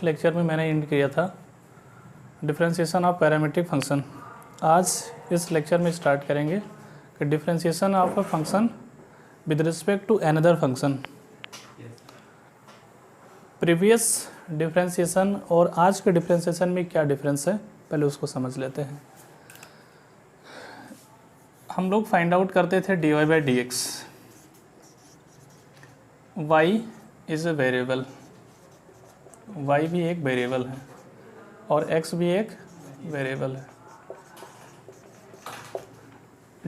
Lecture में मैंने end किया था डिफरेंशिएशन ऑफ पैरामीट्रिक फंक्शन। आज इस लेक्चर में स्टार्ट करेंगे कि differentiation of a function with respect to another function. Previous differentiation और आज के डिफरेंशिएशन में क्या डिफरेंस है, पहले उसको समझ लेते हैं। हम लोग फाइंड आउट करते थे dy by d x. Y is a variable, y भी एक वेरिएबल है और x भी एक वेरिएबल है।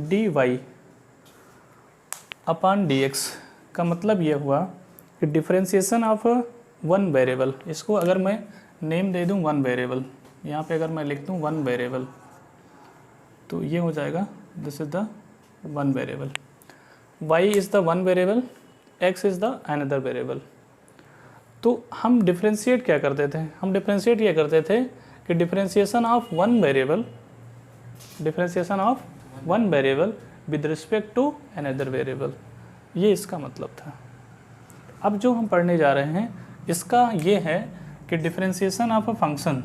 dy अपॉन dx का मतलब ये हुआ कि डिफरेंशिएशन ऑफ वन वेरिएबल, इसको अगर मैं नेम दे दूं वन वेरिएबल, यहाँ पे अगर मैं लिख दूं वन वेरिएबल तो ये हो जाएगा this is the one variable, y is the one variable, x is the another variable. तो हम डिफरेंशिएट क्या करते थे, हम डिफरेंशिएट ये करते थे कि differentiation of one variable, differentiation of one variable with respect to another variable, ये इसका मतलब था। अब जो हम पढ़ने जा रहे हैं इसका ये है कि differentiation of a function,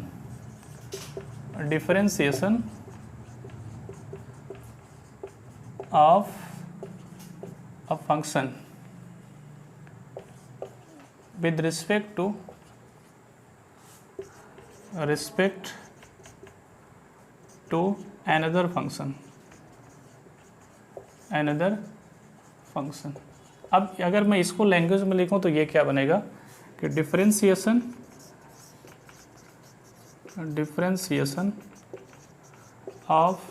differentiation of a function with respect to another function, another function। अब अगर मैं इसको लैंग्वेज में लिखूं तो ये क्या बनेगा कि differentiation of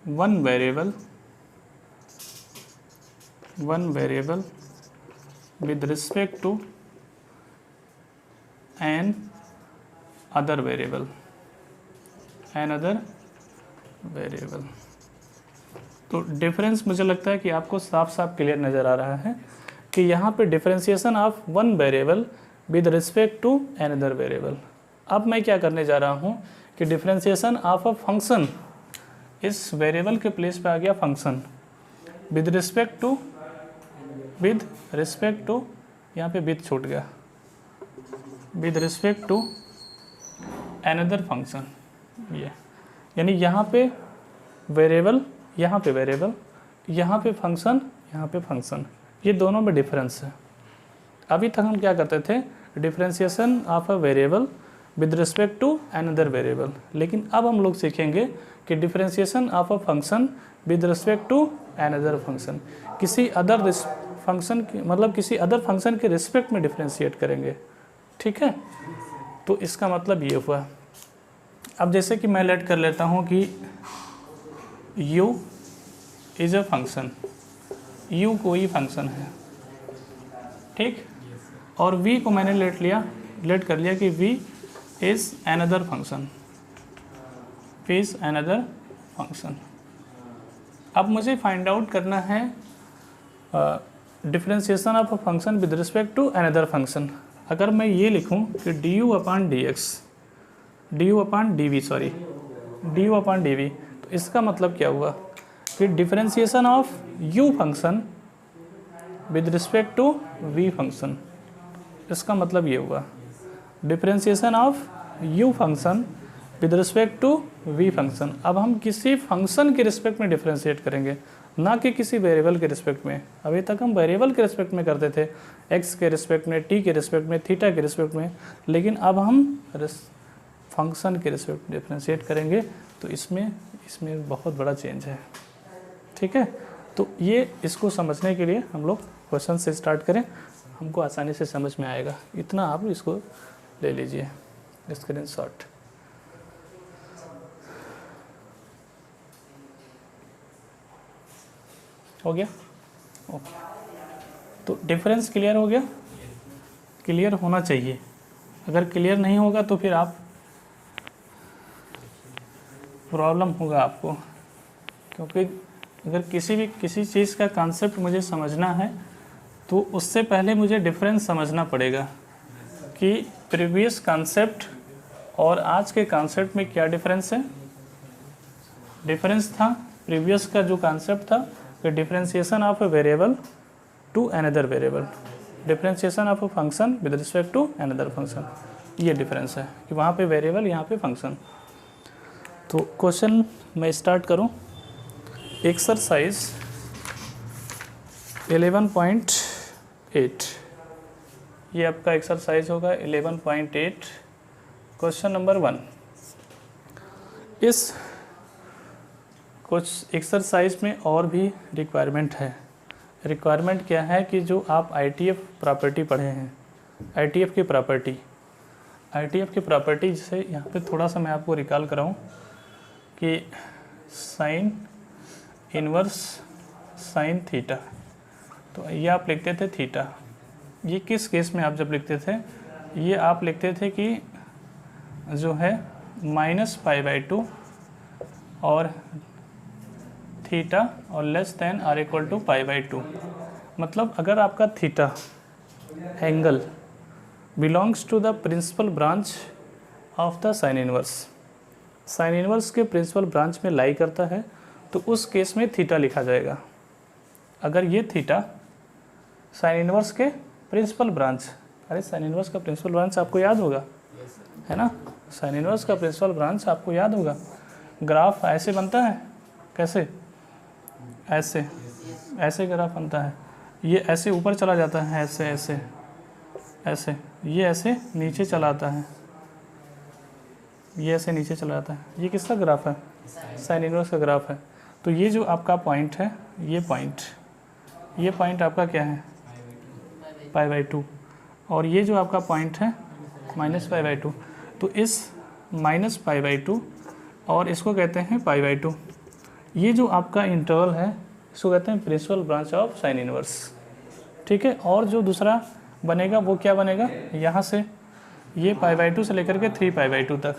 one variable with respect to an other variable, another variable। तो डिफरेंस मुझे लगता है कि आपको साफ साफ क्लियर नज़र आ रहा है कि यहाँ पे differentiation of one variable with respect to another variable. अब मैं क्या करने जा रहा हूँ कि डिफरेंशिएशन ऑफ अ फंक्शन, इस वेरिएबल के प्लेस पे आ गया फंक्शन, विद रिस्पेक्ट टू यहाँ पे विद छूट गया, with respect to another function. ये यानी यहाँ पे वेरिएबल, यहाँ पे वेरिएबल, यहाँ पे फंक्शन, यहाँ पे फंक्शन, ये दोनों में डिफरेंस है। अभी तक हम क्या करते थे, differentiation of a variable with respect to another variable, लेकिन अब हम लोग सीखेंगे कि differentiation of a function with respect to another function, किसी अदर फंक्शन की, मतलब किसी अदर फंक्शन के रिस्पेक्ट में डिफरेंशिएट करेंगे। ठीक है, तो इसका मतलब ये हुआ। अब जैसे कि मैं लेट कर लेता हूँ कि u is a function, u कोई फंक्शन है, ठीक, और v को मैंने लेट कर लिया कि v इज़ अनदर फंक्शन, अब मुझे फाइंड आउट करना है differentiation of a function with respect to another function. अगर मैं ये लिखूं कि du अपॉन dv, तो इसका मतलब क्या हुआ कि differentiation of u function with respect to v function, इसका मतलब ये हुआ differentiation of u function with respect to v function. अब हम किसी फंक्शन के रिस्पेक्ट में डिफरेंशिएट करेंगे, ना कि किसी वेरिएबल के रिस्पेक्ट में। अभी तक हम वेरिएबल के रिस्पेक्ट में करते थे, x के रिस्पेक्ट में, t के रिस्पेक्ट में, थीटा के रिस्पेक्ट में, लेकिन अब हम फंक्शन के रिस्पेक्ट में डिफरेंशिएट करेंगे। तो इसमें बहुत बड़ा चेंज है। ठीक है, तो ये इसको समझने के लिए हम लोग क्वेश्चन से स्टार्ट करें, हमको आसानी से समझ में आएगा। इतना आप इसको ले लीजिए स्क्रीनशॉट। हो गया? ओके, तो डिफरेंस क्लियर हो गया? क्लियर होना चाहिए, अगर क्लियर नहीं होगा तो फिर आप प्रॉब्लम होगा आपको, क्योंकि अगर किसी चीज़ का कॉन्सेप्ट मुझे समझना है तो उससे पहले मुझे डिफरेंस समझना पड़ेगा कि प्रीवियस कॉन्सेप्ट और आज के कॉन्सेप्ट में क्या डिफरेंस है। डिफरेंस था प्रीवियस का जो कॉन्सेप्ट था कि differentiation of a variable to another variable, differentiation of a function with respect to another function, ये डिफरेंस है कि वहाँ पे वेरिएबल, यहाँ पे फंक्शन। तो क्वेश्चन मैं स्टार्ट करूँ। एक्सरसाइज 11.8, ये आपका एक्सरसाइज होगा 11.8। क्वेश्चन नंबर 1, इस कुछ एक्सरसाइज में और भी रिक्वायरमेंट है। रिक्वायरमेंट क्या है कि जो आप ITF प्रॉपर्टी पढ़े हैं, ITF की प्रॉपर्टी जिसे यहाँ पे थोड़ा सा मैं आपको रिकॉल कराऊँ कि साइन इनवर्स साइन थीटा, तो ये आप लिखते थे थीटा। ये किस केस में आप जब लिखते थे, ये आप लिखते थे कि जो है -π/2 और थीटा और less than or equal to π/2। मतलब अगर आपका theta angle belongs to the principal branch of the sine inverse, sine inverse के प्रिंसिपल ब्रांच में लाई करता है, तो उस केस में थीटा लिखा जाएगा। अगर ये थीटा साइन इनवर्स के प्रिंसिपल ब्रांच, अरे साइन इनवर्स का प्रिंसिपल ब्रांच आपको याद होगा, है ना, साइन इनवर्स का प्रिंसिपल ब्रांच आपको याद होगा। ग्राफ ऐसे बनता है, कैसे, ऐसे ऐसे ग्राफ बनता है, ये ऐसे ऊपर चला जाता है, ऐसे ऐसे ऐसे, ये ऐसे नीचे चला आता है, ये ऐसे नीचे चला जाता है। ये किसका ग्राफ है, साइन इनवर्स का ग्राफ है। तो ये जो आपका पॉइंट है, ये पॉइंट आपका क्या है, π/2, और ये जो आपका पॉइंट है -π/2। तो इस -π/2 और इसको कहते हैं π/2, ये जो आपका इंटरवल है इसको कहते हैं principal branch of sine inverse. ठीक है, और जो दूसरा बनेगा वो क्या बनेगा, यहाँ से ये π/2 से लेकर के 3π/2 तक,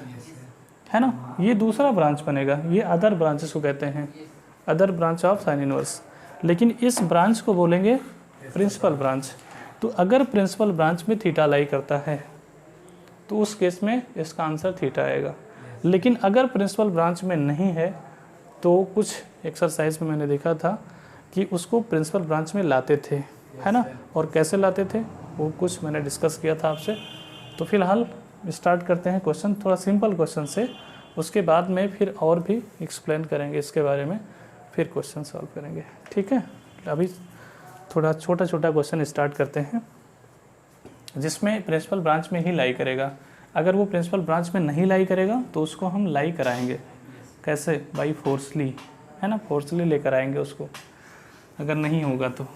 है ना, ये दूसरा ब्रांच बनेगा। ये अदर ब्रांचेस को कहते हैं, other branch of sine inverse. लेकिन इस ब्रांच को बोलेंगे प्रिंसिपल ब्रांच। तो अगर प्रिंसिपल ब्रांच में थीटा लाई करता है तो उस केस में इसका आंसर थीटा आएगा। लेकिन अगर प्रिंसिपल ब्रांच में नहीं है तो कुछ एक्सरसाइज में मैंने देखा था कि उसको प्रिंसिपल ब्रांच में लाते थे, है ना, और कैसे लाते थे वो कुछ मैंने डिस्कस किया था आपसे। तो फिलहाल स्टार्ट करते हैं क्वेश्चन, थोड़ा सिंपल क्वेश्चन से, उसके बाद में फिर और भी एक्सप्लेन करेंगे इसके बारे में, फिर क्वेश्चन सॉल्व करेंगे। ठीक है, अभी थोड़ा छोटा छोटा क्वेश्चन स्टार्ट करते हैं जिसमें प्रिंसिपल ब्रांच में ही लाई करेगा। अगर वो प्रिंसिपल ब्रांच में नहीं लाई करेगा तो उसको हम लाई कराएंगे, कैसे, बाई फोर्सली, है ना, फोर्सली लेकर आएंगे उसको, अगर नहीं होगा तो।